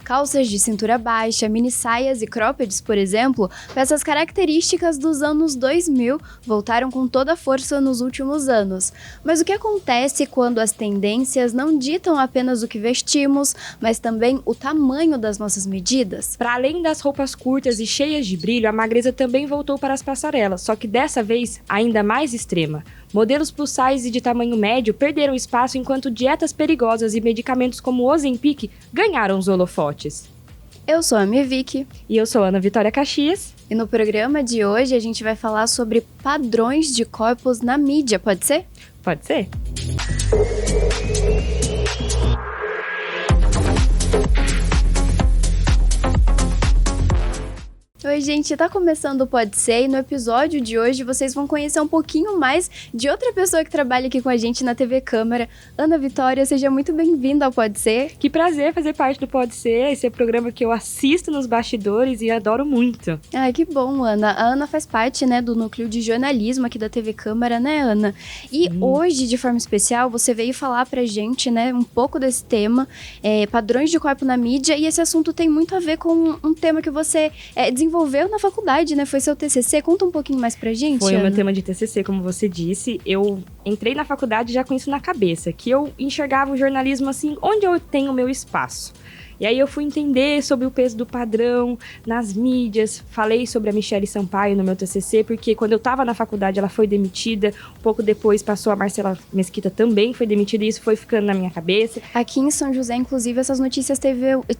Calças de cintura baixa, mini saias e croppeds, por exemplo, peças características dos anos 2000, voltaram com toda a força nos últimos anos. Mas o que acontece quando as tendências não ditam apenas o que vestimos, mas também o tamanho das nossas medidas? Para além das roupas curtas e cheias de brilho, a magreza também voltou para as passarelas, só que dessa vez ainda mais extrema. Modelos plus size de tamanho médio perderam espaço enquanto dietas perigosas e medicamentos como o Ozempic ganharam os holofotes. Eu sou a Mivic. E eu sou a Ana Vitória Caxias. E no programa de hoje a gente vai falar sobre padrões de corpos na mídia, pode ser? Pode ser. Oi, gente, tá começando o Pode Ser e no episódio de hoje vocês vão conhecer um pouquinho mais de outra pessoa que trabalha aqui com a gente na TV Câmara. Ana Vitória, seja muito bem-vinda ao Pode Ser. Que prazer fazer parte do Pode Ser, esse é o programa que eu assisto nos bastidores e adoro muito. Ai, que bom, Ana. A Ana faz parte, né, do núcleo de jornalismo aqui da TV Câmara, né, Ana? E hoje, de forma especial, você veio falar pra gente, né, um pouco desse tema, padrões de corpo na mídia, e esse assunto tem muito a ver com um tema que você desenvolveu na faculdade, né? Foi seu TCC. Conta um pouquinho mais pra gente, Foi Ana. o meu tema de TCC, como você disse. Eu entrei na faculdade já com isso na cabeça, que eu enxergava o jornalismo assim, onde eu tenho o meu espaço. E aí eu fui entender sobre o peso do padrão nas mídias, falei sobre a Michelle Sampaio no meu TCC, porque quando eu estava na faculdade ela foi demitida, um pouco depois passou a Marcela Mesquita também foi demitida e isso foi ficando na minha cabeça. Aqui em São José, inclusive, essas notícias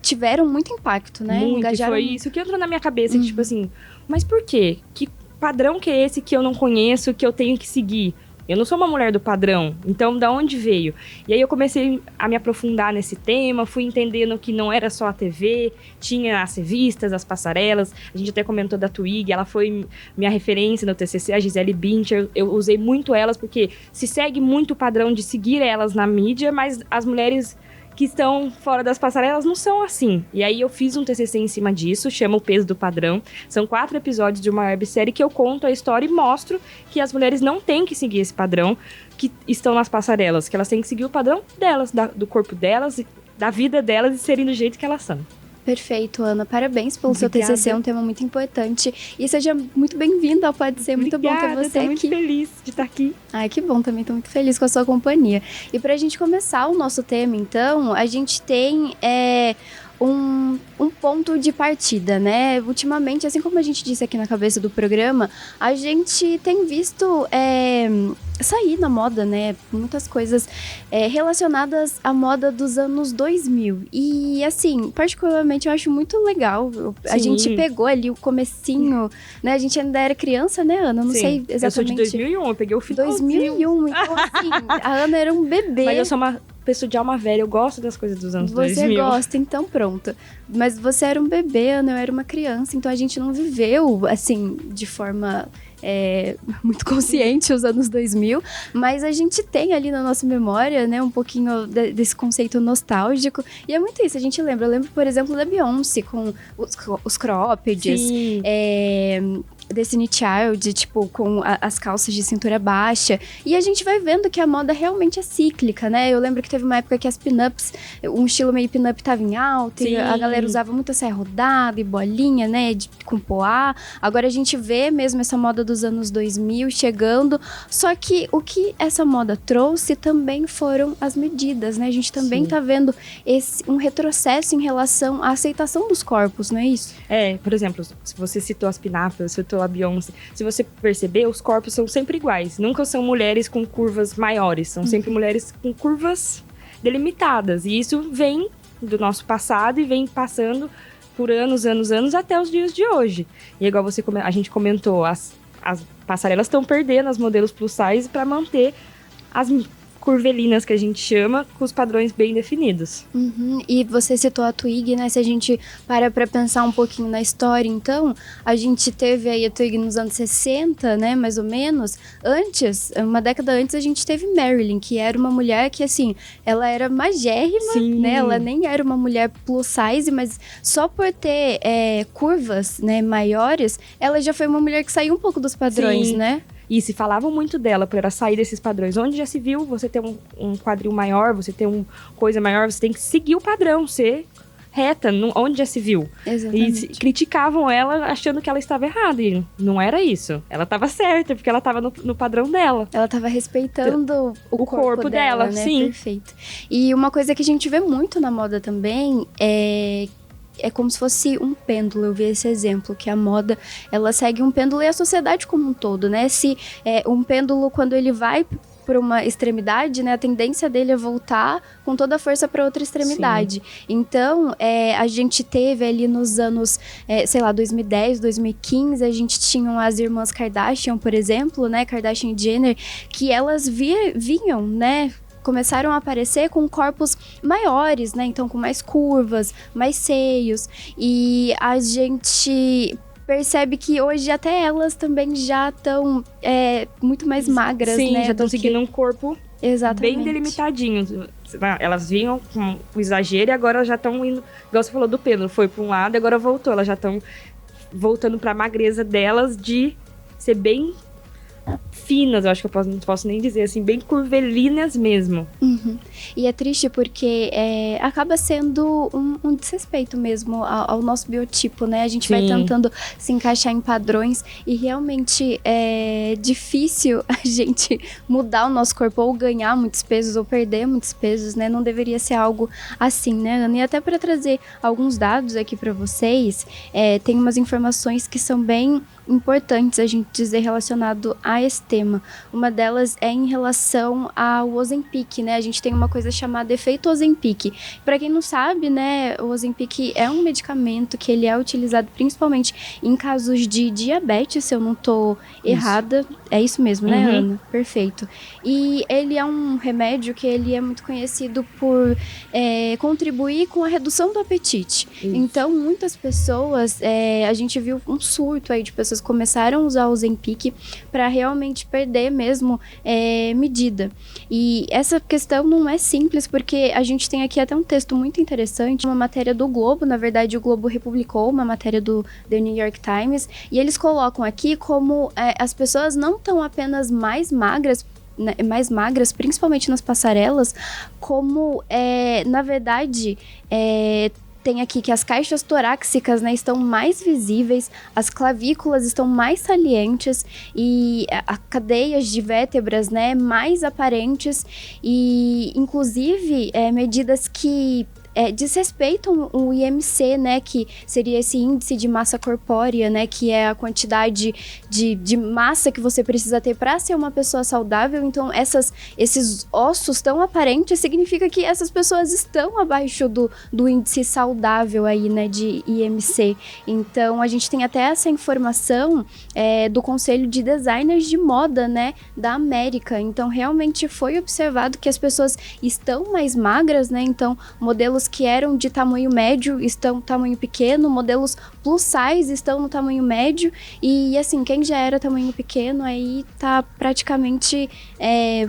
tiveram muito impacto, né? Muito, Engajaram... foi isso que entrou na minha cabeça, que, tipo assim, mas por quê? Que padrão que é esse que eu não conheço, que eu tenho que seguir? Eu não sou uma mulher do padrão, então da onde veio? E aí eu comecei a me aprofundar nesse tema, fui entendendo que não era só a TV, tinha as revistas, as passarelas, a gente até comentou da Twig, ela foi minha referência no TCC, a Gisele Bündchen, eu usei muito elas porque se segue muito o padrão de seguir elas na mídia, mas as mulheres que estão fora das passarelas não são assim. E aí eu fiz um TCC em cima disso, chama O Peso do Padrão. São 4 episódios de uma websérie que eu conto a história e mostro que as mulheres não têm que seguir esse padrão que estão nas passarelas, que elas têm que seguir o padrão delas, do corpo delas, da vida delas e serem do jeito que elas são. Perfeito, Ana. Parabéns pelo seu TCC, é um tema muito importante. E seja muito bem-vinda ao Pode Ser. Muito bom ter você aqui. Muito feliz de estar aqui. Ai, que bom, também estou muito feliz com a sua companhia. E para a gente começar o nosso tema, então, a gente tem um ponto de partida, né? Ultimamente, assim como a gente disse aqui na cabeça do programa, a gente tem visto sair na moda, né? Muitas coisas relacionadas à moda dos anos 2000. E, assim, particularmente eu acho muito legal. A gente pegou ali o comecinho, né? A gente ainda era criança, né, Ana? Não sei exatamente. Eu sou de 2001, eu peguei o finalzinho. 2001, então, assim, a Ana era um bebê. Mas eu sou uma pessoa de alma velha, eu gosto das coisas dos anos 2000. Você gosta, então pronto. Mas você era um bebê, Ana, eu era uma criança, então a gente não viveu, assim, de forma muito consciente os anos 2000, mas a gente tem ali na nossa memória, né, um pouquinho desse conceito nostálgico, e é muito isso, a gente lembra. Eu lembro, por exemplo, da Beyoncé com os croppeds, Destiny Child, tipo, com as calças de cintura baixa. E a gente vai vendo que a moda realmente é cíclica, né? Eu lembro que teve uma época que as pin-ups, um estilo meio pin-up tava em alta, e a galera usava muito saia rodada e bolinha, né? Com poá. Agora a gente vê mesmo essa moda dos anos 2000 chegando. Só que o que essa moda trouxe também foram as medidas, né? A gente também tá vendo um retrocesso em relação à aceitação dos corpos, não é isso? Por exemplo, se você citou as pin-ups, citou a Beyoncé, se você perceber, os corpos são sempre iguais. Nunca são mulheres com curvas maiores, são sempre mulheres com curvas delimitadas. E isso vem do nosso passado e vem passando por anos, até os dias de hoje. E igual a gente comentou, as passarelas estão perdendo as modelos plus size para manter as curvelinas, que a gente chama, com os padrões bem definidos. E você citou a Twig, né? Se a gente para pra pensar um pouquinho na história, então, a gente teve aí a Twig nos anos 60, né? Mais ou menos. Antes, uma década antes, a gente teve Marilyn, que era uma mulher que, assim, ela era magérrima, né? Ela nem era uma mulher plus size, mas só por ter curvas, né, maiores, ela já foi uma mulher que saiu um pouco dos padrões, né? E se falavam muito dela por ela sair desses padrões. Onde já se viu você ter um quadril maior, você ter uma coisa maior, você tem que seguir o padrão, ser reta, onde já se viu. Exatamente. E criticavam ela achando que ela estava errada. E não era isso. Ela estava certa, porque ela estava no padrão dela. Ela estava respeitando o corpo dela, né? Sim. Perfeito. E uma coisa que a gente vê muito na moda também é como se fosse um pêndulo. Eu vi esse exemplo, que a moda, ela segue um pêndulo e a sociedade como um todo, né? Se um pêndulo, quando ele vai por uma extremidade, né, a tendência dele é voltar com toda a força para outra extremidade. Sim. Então, a gente teve ali nos anos, 2010, 2015, a gente tinha as irmãs Kardashian, por exemplo, né, Kardashian e Jenner, que elas vinham, né, começaram a aparecer com corpos maiores, né, então com mais curvas, mais seios, e a gente percebe que hoje até elas também já estão muito mais magras, Sim, né? já estão seguindo um corpo bem delimitadinho. Elas vinham com o exagero e agora já estão indo, igual você falou do pêndulo, foi para um lado e agora voltou. Elas já estão voltando para a magreza delas de ser bem finas, eu acho que eu não posso nem dizer assim, bem curvilinas mesmo. Uhum. E é triste porque acaba sendo um desrespeito mesmo ao nosso biotipo, né? A gente vai tentando se encaixar em padrões e realmente é difícil a gente mudar o nosso corpo ou ganhar muitos pesos ou perder muitos pesos, né? Não deveria ser algo assim, né, Ana? E até para trazer alguns dados aqui para vocês, tem umas informações que são bem importantes a gente dizer relacionado a esse tema. Uma delas é em relação ao Ozempic, né? A gente tem uma coisa chamada efeito Ozempic. Para quem não sabe, né, o Ozempic é um medicamento que ele é utilizado principalmente em casos de diabetes, se eu não tô errada. É isso mesmo, né, Ana? Perfeito. E ele é um remédio que ele é muito conhecido por contribuir com a redução do apetite. Isso. Então, muitas pessoas, a gente viu um surto aí de pessoas que começaram a usar o Ozempic para realmente perder mesmo medida. E essa questão não é simples, porque a gente tem aqui até um texto muito interessante, uma matéria do Globo, na verdade o Globo republicou uma matéria do The New York Times, e eles colocam aqui como as pessoas não estão apenas mais magras, principalmente nas passarelas, como, na verdade, tem aqui que as caixas torácicas, né, estão mais visíveis, as clavículas estão mais salientes e as cadeias de vértebras, né, mais aparentes e, inclusive, medidas que desrespeitam o IMC, né, que seria esse índice de massa corpórea, né, que é a quantidade de massa que você precisa ter para ser uma pessoa saudável. Então, esses ossos tão aparentes significa que essas pessoas estão abaixo do índice saudável aí, né, de IMC. Então, a gente tem até essa informação do Conselho de Designers de Moda, né, da América. Então, realmente foi observado que as pessoas estão mais magras, né, então, modelos que eram de tamanho médio estão no tamanho pequeno, modelos plus size estão no tamanho médio, e assim, quem já era tamanho pequeno aí tá praticamente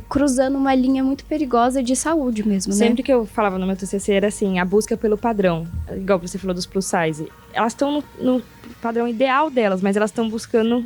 cruzando uma linha muito perigosa de saúde mesmo, né? Sempre que eu falava no meu TCC era assim, a busca pelo padrão, igual você falou dos plus size, elas estão no padrão ideal delas, mas elas estão buscando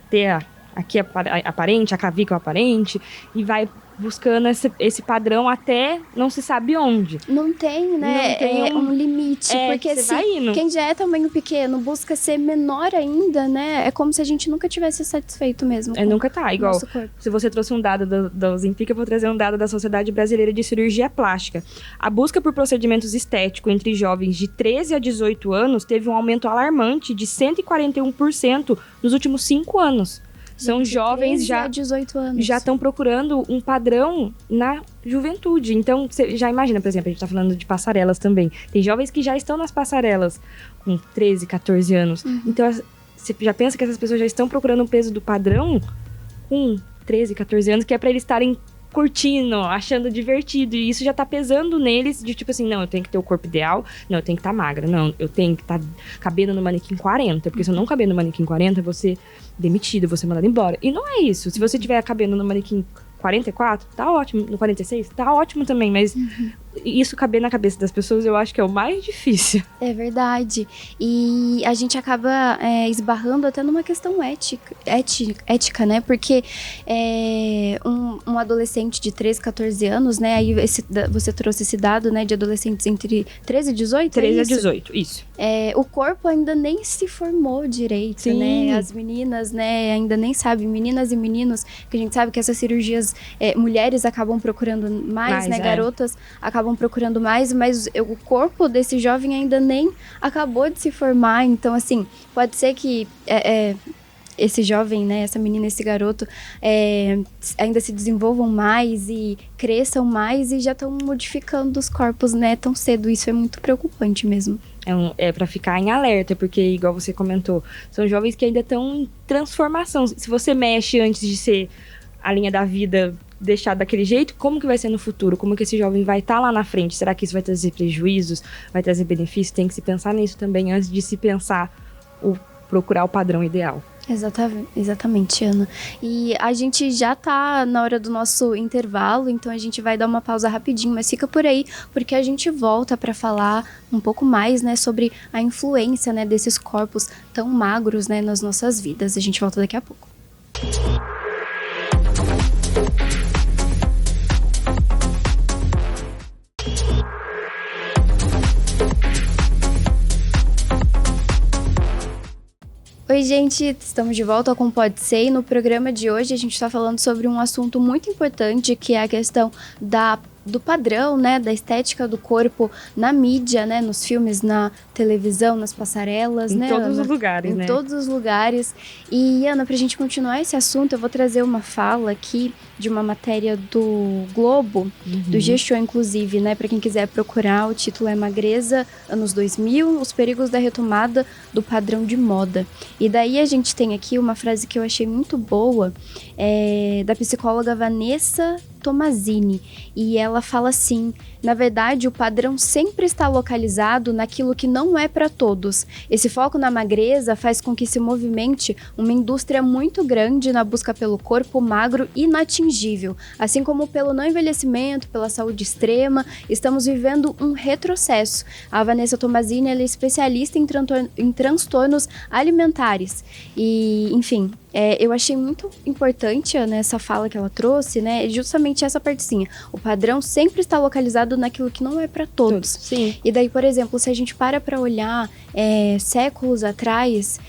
ter aqui aparente, a clavícula aparente, e vai buscando esse padrão até não se sabe onde. Não tem, né? Não tem um limite. Porque se quem já é tamanho pequeno busca ser menor ainda, né? É como se a gente nunca tivesse satisfeito mesmo. Nunca tá. Igual, se você trouxe um dado da Ozempic, eu vou trazer um dado da Sociedade Brasileira de Cirurgia Plástica. A busca por procedimentos estéticos entre jovens de 13 a 18 anos teve um aumento alarmante de 141% nos últimos 5 anos. São jovens já 18 anos. Já estão procurando um padrão na juventude. Então, você já imagina, por exemplo, a gente está falando de passarelas também. Tem jovens que já estão nas passarelas com 13, 14 anos. Então, você já pensa que essas pessoas já estão procurando o peso do padrão com 13, 14 anos, que é para eles estarem curtindo, achando divertido, e isso já tá pesando neles, de tipo assim, não, eu tenho que ter o corpo ideal, não, eu tenho que estar magra, não, eu tenho que estar cabendo no manequim 40, porque se eu não caber no manequim 40, eu vou ser demitida, eu vou ser mandada embora. E não é isso, se você tiver cabendo no manequim 44, tá ótimo, no 46, tá ótimo também, mas isso caber na cabeça das pessoas, eu acho que é o mais difícil. É verdade. E a gente acaba esbarrando até numa questão ética, né? Porque um adolescente de 13, 14 anos, né? Aí você trouxe esse dado, né? De adolescentes entre 13 e 18, 13 a 18, isso. O corpo ainda nem se formou direito, Sim. né? As meninas, né? Ainda nem sabem. Meninas e meninos, que a gente sabe que essas cirurgias, mulheres acabam procurando mais, né? Garotas acabam procurando mais, mas o corpo desse jovem ainda nem acabou de se formar. Então, assim, pode ser que esse jovem, né, essa menina, esse garoto, ainda se desenvolvam mais e cresçam mais e já estão modificando os corpos, né, tão cedo. Isso é muito preocupante mesmo. É para ficar em alerta, porque, igual você comentou, são jovens que ainda estão em transformação. Se você mexe antes de ser a linha da vida deixar daquele jeito, como que vai ser no futuro? Como que esse jovem vai estar lá na frente? Será que isso vai trazer prejuízos? Vai trazer benefícios? Tem que se pensar nisso também antes de se pensar procurar o padrão ideal. Exatamente, Ana. E a gente já tá na hora do nosso intervalo, então a gente vai dar uma pausa rapidinho, mas fica por aí, porque a gente volta para falar um pouco mais, né, sobre a influência, né, desses corpos tão magros, né, nas nossas vidas. A gente volta daqui a pouco. Oi, gente, estamos de volta com o Pode Ser, e no programa de hoje a gente está falando sobre um assunto muito importante, que é a questão do padrão, né, da estética do corpo na mídia, né, nos filmes, na televisão, nas passarelas, em né, todos Ana? os lugares, né? Em todos os lugares. E, Ana, pra gente continuar esse assunto, eu vou trazer uma fala aqui de uma matéria do Globo, do G-Show, inclusive, né, pra quem quiser procurar, o título é Magreza, anos 2000, os perigos da retomada do padrão de moda. E daí a gente tem aqui uma frase que eu achei muito boa, da psicóloga Vanessa Tomazini, e ela fala assim: na verdade, o padrão sempre está localizado naquilo que não é para todos. Esse foco na magreza faz com que se movimente uma indústria muito grande na busca pelo corpo magro inatingível. Assim como pelo não envelhecimento, pela saúde extrema, estamos vivendo um retrocesso. A Vanessa Tomazini, ela é especialista em transtornos alimentares. E, enfim, eu achei muito importante, né, essa fala que ela trouxe, né, justamente essa partezinha. O padrão sempre está localizado naquilo que não é para todos. Sim. E daí, por exemplo, se a gente para olhar séculos atrás,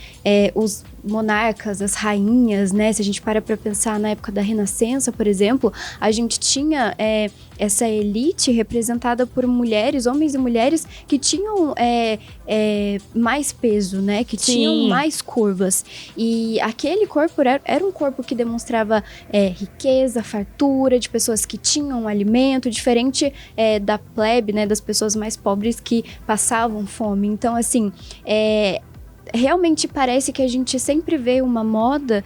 os monarcas, as rainhas, né, se a gente para pensar na época da Renascença, por exemplo, a gente tinha essa elite representada por mulheres, homens e mulheres que tinham mais peso, né, que tinham mais curvas. E aquele corpo era um corpo que demonstrava riqueza, fartura, de pessoas que tinham alimento, diferente da plebe, né, das pessoas mais pobres que passavam fome. Então, assim, realmente parece que a gente sempre vê uma moda,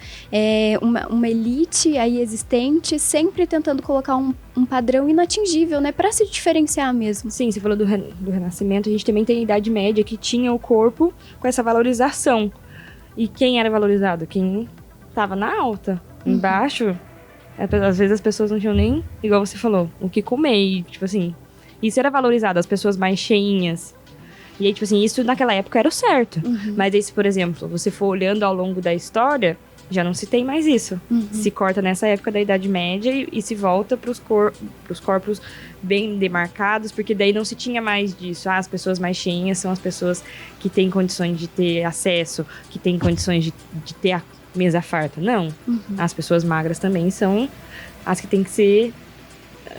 uma elite aí existente, sempre tentando colocar um padrão inatingível, né, para se diferenciar mesmo. Sim, você falou do Renascimento, a gente também tem a Idade Média, que tinha o corpo com essa valorização. E quem era valorizado? Quem estava na alta. Embaixo, às vezes as pessoas não tinham nem, igual você falou, o que comer. E, tipo assim, isso era valorizado, as pessoas mais cheinhas. E aí, tipo assim, isso naquela época era o certo. Mas aí, se, por exemplo, você for olhando ao longo da história, já não se tem mais isso. Se corta nessa época da Idade Média e se volta pros corpos bem demarcados, porque daí não se tinha mais disso. As pessoas mais cheinhas são as pessoas que têm condições de ter acesso, que têm condições de ter a mesa farta. Não. As pessoas magras também são as que têm que ser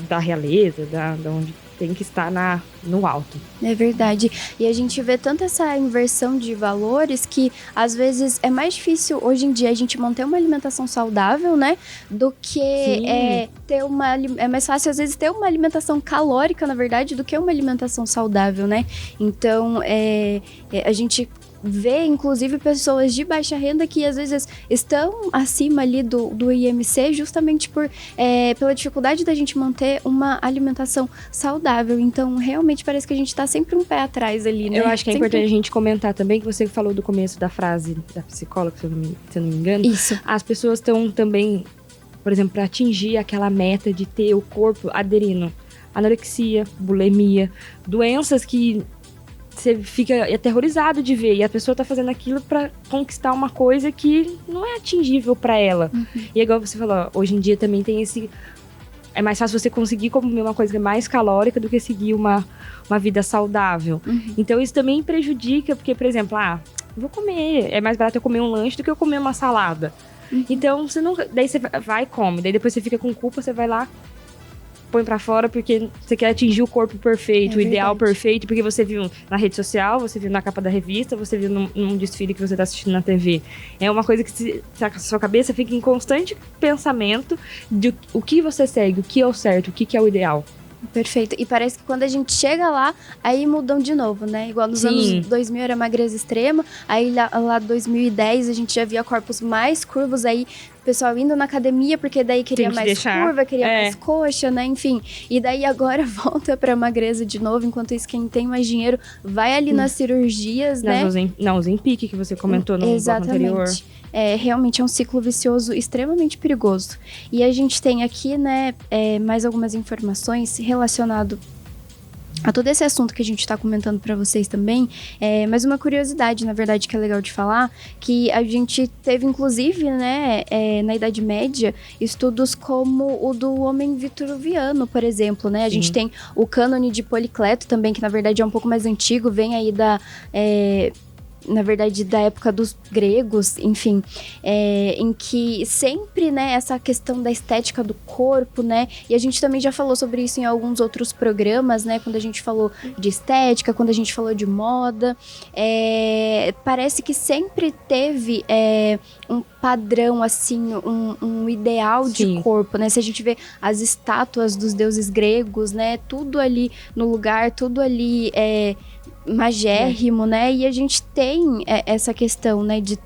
da realeza, da onde tem que estar no alto. É verdade. E a gente vê tanto essa inversão de valores que, às vezes, é mais difícil, hoje em dia, a gente manter uma alimentação saudável, né? Do que ter uma... É mais fácil, às vezes, ter uma alimentação calórica, na verdade, do que uma alimentação saudável, né? Então, a gente vê, inclusive, pessoas de baixa renda que às vezes estão acima ali do IMC justamente pela dificuldade da gente manter uma alimentação saudável. Então, realmente parece que a gente tá sempre um pé atrás ali, né? Eu acho que é importante a gente comentar também, que você falou do começo da frase da psicóloga, se eu não me engano. Isso. As pessoas estão também, por exemplo, para atingir aquela meta de ter o corpo aderindo anorexia, bulimia, doenças que você fica aterrorizado de ver, e a pessoa tá fazendo aquilo pra conquistar uma coisa que não é atingível pra ela. E igual você falou, hoje em dia também tem esse... É mais fácil você conseguir comer uma coisa mais calórica do que seguir uma vida saudável. Então isso também prejudica, porque, por exemplo, vou comer, é mais barato eu comer um lanche do que eu comer uma salada. Então, você não... Daí você vai e come, daí depois você fica com culpa, você vai lá, põe pra fora porque você quer atingir o corpo perfeito, o ideal perfeito, porque você viu na rede social, você viu na capa da revista, você viu num desfile que você tá assistindo na TV. É uma coisa que a sua cabeça fica em constante pensamento de o que você segue, o que é o certo, o que é o ideal. Perfeito. E parece que quando a gente chega lá, aí mudam de novo, né? Igual nos anos 2000 era magreza extrema, aí lá 2010 a gente já via corpos mais curvos, aí o pessoal indo na academia, porque daí queria mais curva, queria mais coxa, né? Enfim. E daí agora volta pra magreza de novo, enquanto isso quem tem mais dinheiro vai ali nas cirurgias, né? Na Ozempic que você comentou no bloco anterior. Realmente é um ciclo vicioso extremamente perigoso. E a gente tem aqui, né, mais algumas informações relacionado a todo esse assunto que a gente está comentando para vocês também, mas uma curiosidade, na verdade, que é legal de falar, que a gente teve, inclusive, né, na Idade Média, estudos como o do homem vitruviano, por exemplo, né? A gente tem o cânone de Policleto também, que na verdade é um pouco mais antigo, vem aí na verdade, da época dos gregos, enfim, em que sempre, né, essa questão da estética do corpo, né, e a gente também já falou sobre isso em alguns outros programas, né, quando a gente falou de estética, quando a gente falou de moda, parece que sempre teve um padrão, assim, um ideal de corpo, né, se a gente vê as estátuas dos deuses gregos, né, tudo ali no lugar, tudo ali magérrimo, né? E a gente tem essa questão, né, de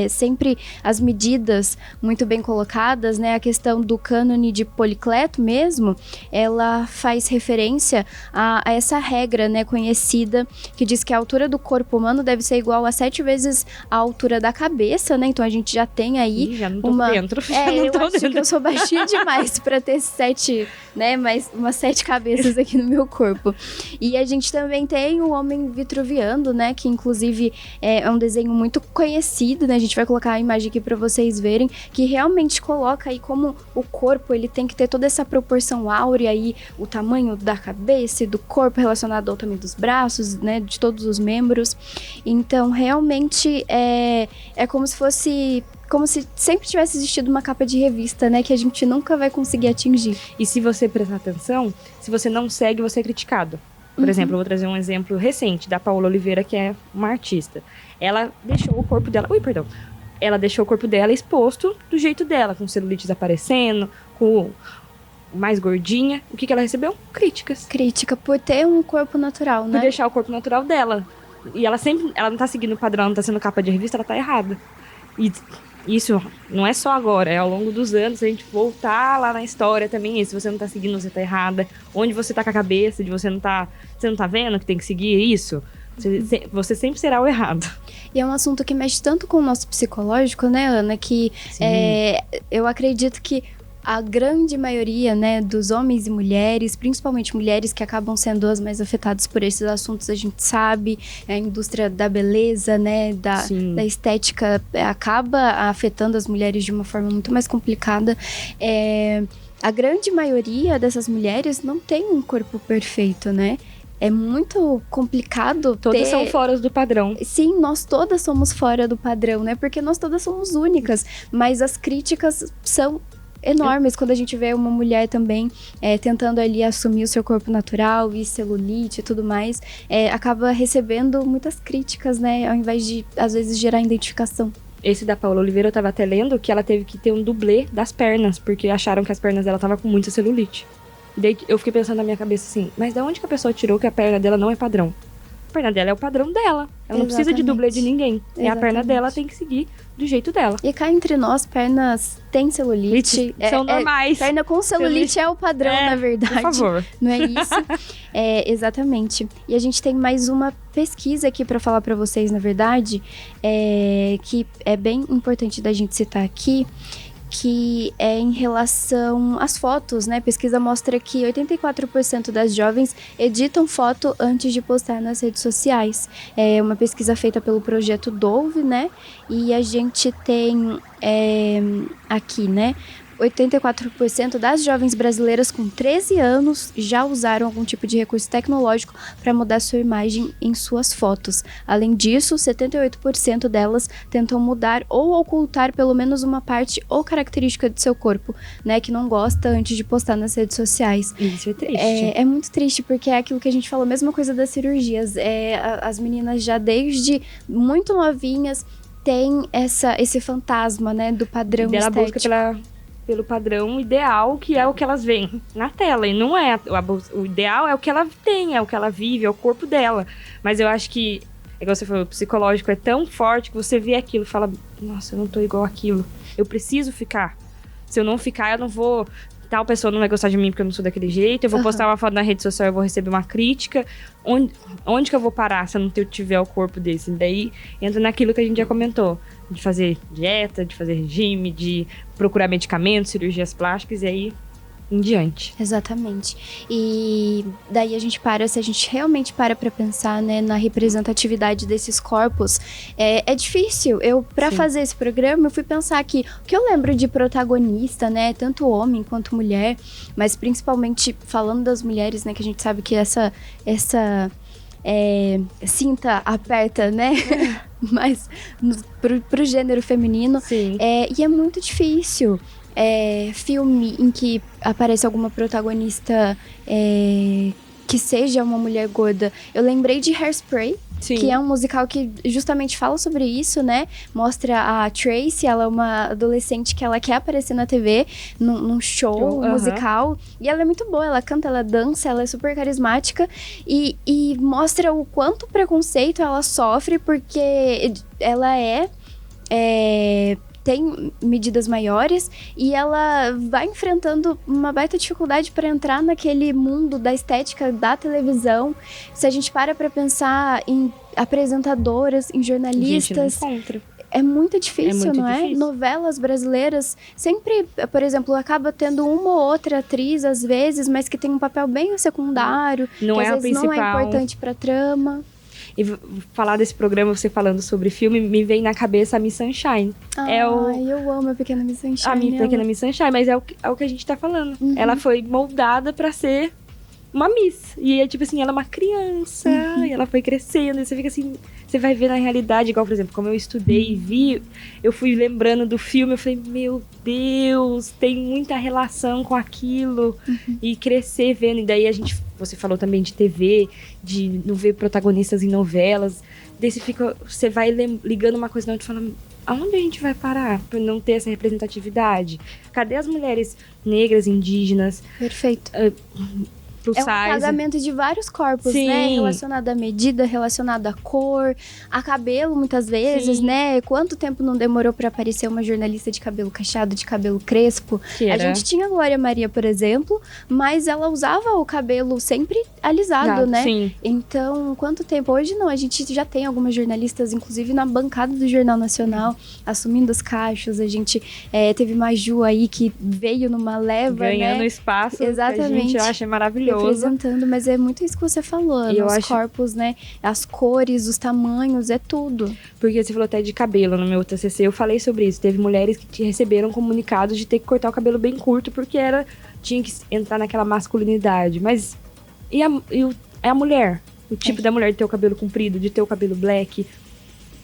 sempre as medidas muito bem colocadas, né? A questão do cânone de Policleto mesmo, ela faz referência a essa regra, né, conhecida, que diz que a altura do corpo humano deve ser igual a 7 vezes a altura da cabeça, né? Então a gente já tem aí já não tô dentro. Eu acho que eu sou baixinha demais pra ter 7, né? Mais umas 7 cabeças aqui no meu corpo. E a gente também tem o homem vitruviano, né? Que inclusive é um desenho muito conhecido, né? A gente vai colocar a imagem aqui para vocês verem, que realmente coloca aí como o corpo, ele tem que ter toda essa proporção áurea aí, o tamanho da cabeça e do corpo relacionado ao tamanho dos braços, né? De todos os membros. Então, realmente é como se fosse... Como se sempre tivesse existido uma capa de revista, né? Que a gente nunca vai conseguir atingir. E se você prestar atenção, se você não segue, você é criticado. Por exemplo, eu vou trazer um exemplo recente da Paola Oliveira, que é uma artista. Ela deixou o corpo dela... Ela deixou o corpo dela exposto do jeito dela, com celulite aparecendo, com mais gordinha. O que ela recebeu? Críticas. Crítica por ter um corpo natural, né? Por deixar o corpo natural dela. E ela não tá seguindo o padrão, ela não tá sendo capa de revista, ela tá errada. E isso não é só agora, é ao longo dos anos, se a gente voltar lá na história também, se você não tá seguindo, você tá errada. Onde você tá com a cabeça, você não tá vendo que tem que seguir isso? Você sempre será o errado. E é um assunto que mexe tanto com o nosso psicológico, né, Ana? Que eu acredito que a grande maioria, né, dos homens e mulheres, principalmente mulheres que acabam sendo as mais afetadas por esses assuntos, a gente sabe, a indústria da beleza, né, da estética acaba afetando as mulheres de uma forma muito mais complicada. A grande maioria dessas mulheres não tem um corpo perfeito, né? É muito complicado. Todas são fora do padrão. Sim, nós todas somos fora do padrão, né? Porque nós todas somos únicas, mas as críticas são enormes quando a gente vê uma mulher também tentando ali assumir o seu corpo natural e celulite e tudo mais, acaba recebendo muitas críticas, né, ao invés de, às vezes, gerar identificação. Esse da Paola Oliveira, eu tava até lendo que ela teve que ter um dublê das pernas, porque acharam que as pernas dela estavam com muita celulite. E daí eu fiquei pensando na minha cabeça assim, mas da onde que a pessoa tirou que a perna dela não é padrão? A perna dela é o padrão dela. Ela não precisa de dublê de ninguém. E a perna dela tem que seguir do jeito dela. E cá entre nós, pernas têm celulite. São normais. Perna com celulite é o padrão, na verdade. Por favor. Não é isso? Exatamente. E a gente tem mais uma pesquisa aqui para falar para vocês, na verdade, que é bem importante da gente citar aqui, que é em relação às fotos, né? A pesquisa mostra que 84% das jovens editam foto antes de postar nas redes sociais. É uma pesquisa feita pelo projeto Dove, né? E a gente tem aqui, né? 84% das jovens brasileiras com 13 anos já usaram algum tipo de recurso tecnológico para mudar sua imagem em suas fotos. Além disso, 78% delas tentam mudar ou ocultar pelo menos uma parte ou característica de seu corpo, né, que não gosta antes de postar nas redes sociais. Isso é triste. É muito triste, porque é aquilo que a gente falou, a mesma coisa das cirurgias. As meninas já desde muito novinhas têm esse fantasma, né, do padrão ela estético. Busca pelo padrão ideal, que é o que elas veem na tela. E não é. O ideal é o que ela tem, é o que ela vive, é o corpo dela. Mas eu acho que, igual você falou, o psicológico é tão forte que você vê aquilo e fala, nossa, eu não tô igual àquilo. Eu preciso ficar. Se eu não ficar, eu não vou... Tal pessoa não vai gostar de mim porque eu não sou daquele jeito. Eu vou postar uma foto na rede social, eu vou receber uma crítica. Onde que eu vou parar se eu não tiver o corpo desse? Daí entra naquilo que a gente já comentou. De fazer dieta, de fazer regime, de procurar medicamentos, cirurgias plásticas e aí em diante. Exatamente. E daí a gente se a gente realmente para pra pensar, né, na representatividade desses corpos, é difícil. Pra fazer esse programa, eu fui pensar que o que eu lembro de protagonista, né, tanto homem quanto mulher, mas principalmente falando das mulheres, né, que a gente sabe que essa cinta aperta, né? Mas pro gênero feminino. Sim. E é muito difícil. Filme em que aparece alguma protagonista que seja uma mulher gorda. Eu lembrei de Hairspray. Sim. Que é um musical que justamente fala sobre isso, né? Mostra a Tracy, ela é uma adolescente que ela quer aparecer na TV, num show musical. E ela é muito boa, ela canta, ela dança, ela é super carismática. E mostra o quanto preconceito ela sofre, porque ela tem medidas maiores e ela vai enfrentando uma baita dificuldade para entrar naquele mundo da estética da televisão. Se a gente para pensar em apresentadoras, em jornalistas... É muito difícil, não é? Novelas brasileiras sempre, por exemplo, acaba tendo uma ou outra atriz, às vezes, mas que tem um papel bem secundário, não que é às vezes principal. Não é importante pra trama. E falar desse programa, você falando sobre filme, me vem na cabeça a Miss Sunshine. Eu amo a Pequena Miss Sunshine. A minha Pequena Miss Sunshine, mas é o que a gente tá falando. Uhum. Ela foi moldada pra ser uma Miss. E é tipo assim, ela é uma criança, e ela foi crescendo, e você fica assim... Você vai ver na realidade, igual, por exemplo, como eu estudei e vi, eu fui lembrando do filme, eu falei, meu Deus, tem muita relação com aquilo. E crescer vendo, e daí você falou também de TV, de não ver protagonistas em novelas, daí você vai ligando uma coisa na outra e fala, aonde a gente vai parar por não ter essa representatividade? Cadê as mulheres negras, indígenas? Perfeito. Plus size. Um apagamento de vários corpos, Sim. né? Relacionado à medida, relacionado à cor, a cabelo, muitas vezes, Sim. né? Quanto tempo não demorou pra aparecer uma jornalista de cabelo cacheado, de cabelo crespo? A gente tinha a Glória Maria, por exemplo, mas ela usava o cabelo sempre alisado, né? Sim. Então, quanto tempo? Hoje não, a gente já tem algumas jornalistas, inclusive na bancada do Jornal Nacional, assumindo os cachos. A gente teve Maju aí, que veio numa leva, ganhando né? espaço. Exatamente. Que a gente acha maravilhoso. Representando, mas é muito isso que você falou, os corpos, né? As cores, os tamanhos, é tudo. Porque você falou até de cabelo no meu TCC, eu falei sobre isso. Teve mulheres que receberam comunicados de ter que cortar o cabelo bem curto, porque tinha que entrar naquela masculinidade. Mas e a mulher? O tipo da mulher de ter o cabelo comprido, de ter o cabelo black?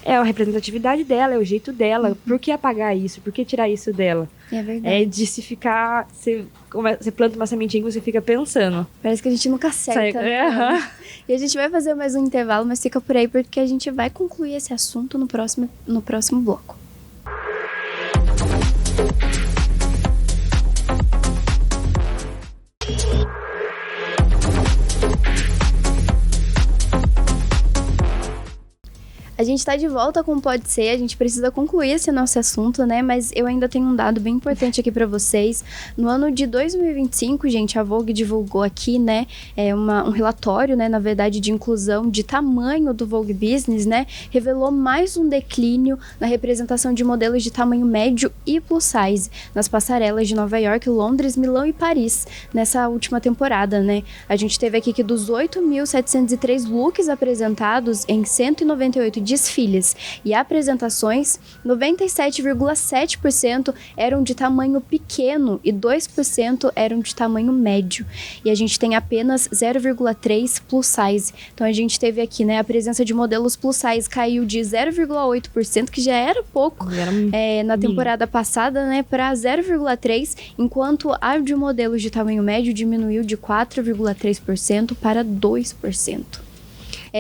É a representatividade dela, é o jeito dela. Por que apagar isso? Por que tirar isso dela? É verdade. É de se ficar... Você planta uma sementinha e você fica pensando. Parece que a gente nunca acerta. Né? E a gente vai fazer mais um intervalo, mas fica por aí porque a gente vai concluir esse assunto no próximo bloco. A A gente tá de volta com o Pode Ser, a gente precisa concluir esse nosso assunto, né? Mas eu ainda tenho um dado bem importante aqui pra vocês. No ano de 2025, gente, a Vogue divulgou aqui, né, um relatório, né, na verdade, de inclusão de tamanho do Vogue Business, né? Revelou mais um declínio na representação de modelos de tamanho médio e plus size nas passarelas de Nova York, Londres, Milão e Paris nessa última temporada, né? A gente teve aqui que dos 8.703 looks apresentados em 198 desfiles e apresentações, 97,7% eram de tamanho pequeno e 2% eram de tamanho médio. E a gente tem apenas 0,3 plus size. Então a gente teve aqui, né, a presença de modelos plus size caiu de 0,8%, que já era pouco na temporada passada, né, para 0,3%, enquanto a de modelos de tamanho médio diminuiu de 4,3% para 2%.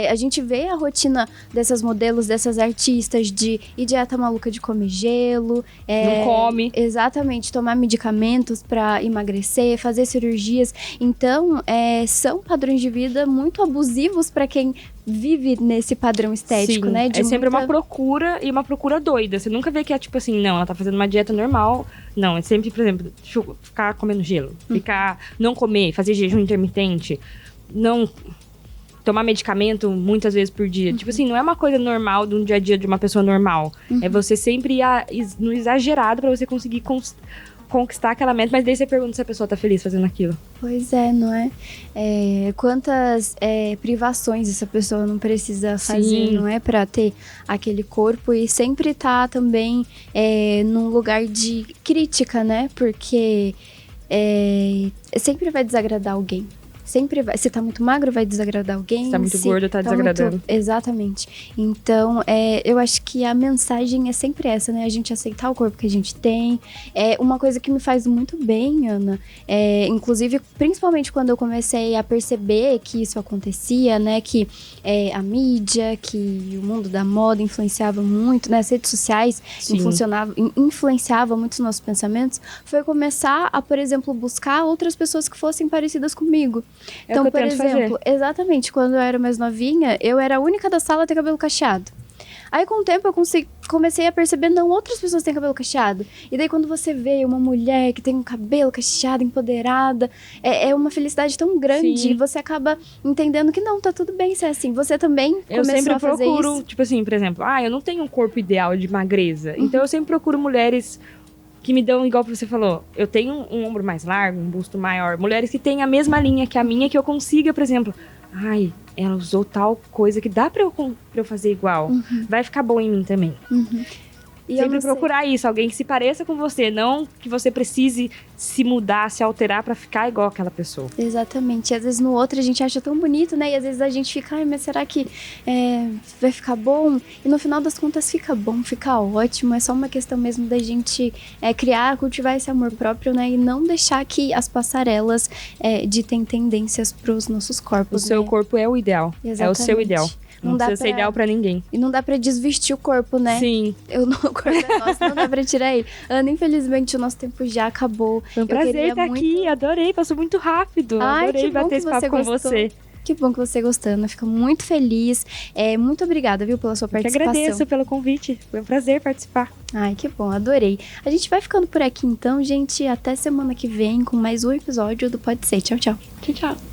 A gente vê a rotina dessas modelos, dessas artistas de ir dieta maluca de comer gelo. Não come. Exatamente, tomar medicamentos para emagrecer, fazer cirurgias. Então, são padrões de vida muito abusivos para quem vive nesse padrão estético, Sim, né? É sempre uma procura e uma procura doida. Você nunca vê que é tipo assim, não, ela tá fazendo uma dieta normal. Não, é sempre, por exemplo, ficar comendo gelo. Não comer, fazer jejum intermitente. Não tomar medicamento muitas vezes por dia. Tipo assim, não é uma coisa normal de um dia a dia de uma pessoa normal. É você sempre ir no exagerado pra você conseguir conquistar aquela meta, mas daí você pergunta se a pessoa tá feliz fazendo aquilo. Pois é, não é? Quantas privações essa pessoa não precisa fazer, Sim. não é? Pra ter aquele corpo e sempre tá também num lugar de crítica, né? Porque sempre vai desagradar alguém. Sempre vai. Se tá muito magro, vai desagradar alguém. Se tá muito gordo, tá desagradando. Exatamente. Então, eu acho que a mensagem é sempre essa, né? A gente aceitar o corpo que a gente tem. Uma coisa que me faz muito bem, Ana, inclusive, principalmente quando eu comecei a perceber que isso acontecia, né? Que a mídia, que o mundo da moda influenciava muito, né? As redes sociais influenciavam muito os nossos pensamentos. Foi começar a, por exemplo, buscar outras pessoas que fossem parecidas comigo. Então, por exemplo, exatamente, quando eu era mais novinha, eu era a única da sala a ter cabelo cacheado. Aí, com o tempo, eu comecei a perceber, não, outras pessoas têm cabelo cacheado. E daí, quando você vê uma mulher que tem um cabelo cacheado, empoderada, é uma felicidade tão grande. Sim. E você acaba entendendo que não, tá tudo bem ser assim. Você também começou a fazer isso? Eu sempre procuro, tipo assim, por exemplo, eu não tenho um corpo ideal de magreza. Então, eu sempre procuro mulheres que me dão, igual você falou, eu tenho um ombro mais largo, um busto maior. Mulheres que têm a mesma linha que a minha, que eu consiga, por exemplo, ela usou tal coisa que dá pra eu fazer igual. Vai ficar bom em mim também. E sempre procurar isso, alguém que se pareça com você, não que você precise se mudar, se alterar pra ficar igual aquela pessoa. Exatamente. Às vezes no outro a gente acha tão bonito, né? E às vezes a gente fica, mas será que vai ficar bom? E no final das contas fica bom, fica ótimo. É só uma questão mesmo da gente cultivar esse amor próprio, né? E não deixar que as passarelas ditem tendências pros nossos corpos. O seu corpo é o ideal. Exatamente. É o seu ideal. Não precisa ser ideal pra ninguém. E não dá pra desvestir o corpo, né? Sim. O corpo é nosso, não dá pra tirar ele. Ana, infelizmente o nosso tempo já acabou. Foi um prazer estar aqui, adorei, passou muito rápido. Adorei bater esse papo com você. Que bom que você gostou, Ana. Fico muito feliz. Muito obrigada, viu, pela sua participação. Eu que agradeço pelo convite. Foi um prazer participar. Ai, que bom, adorei. A gente vai ficando por aqui então, gente. Até semana que vem com mais um episódio do Pode Ser. Tchau, tchau. Tchau, tchau.